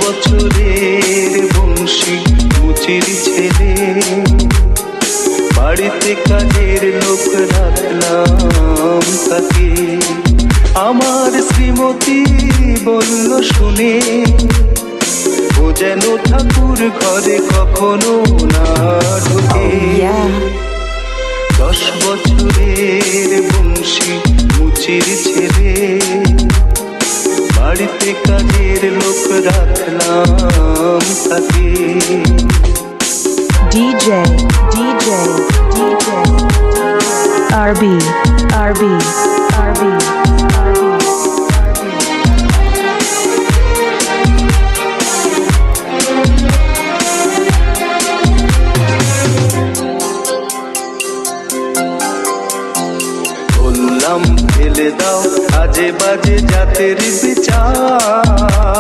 বছরের বংশী মুচির ছেলে, বাড়িতে কাজের লোক রাখলাম তাকে। আমার শ্রীমতী বলল শুনে, ও যেন ঠাকুর ঘরে কখনো না ঢোকে। 10 বছরের বংশী মুচির ছেলে, বাড়িতে কাজের লোক রাখলাম তাকে। DJ RB বললাম ফেলে দাও আজে বাজে জাতের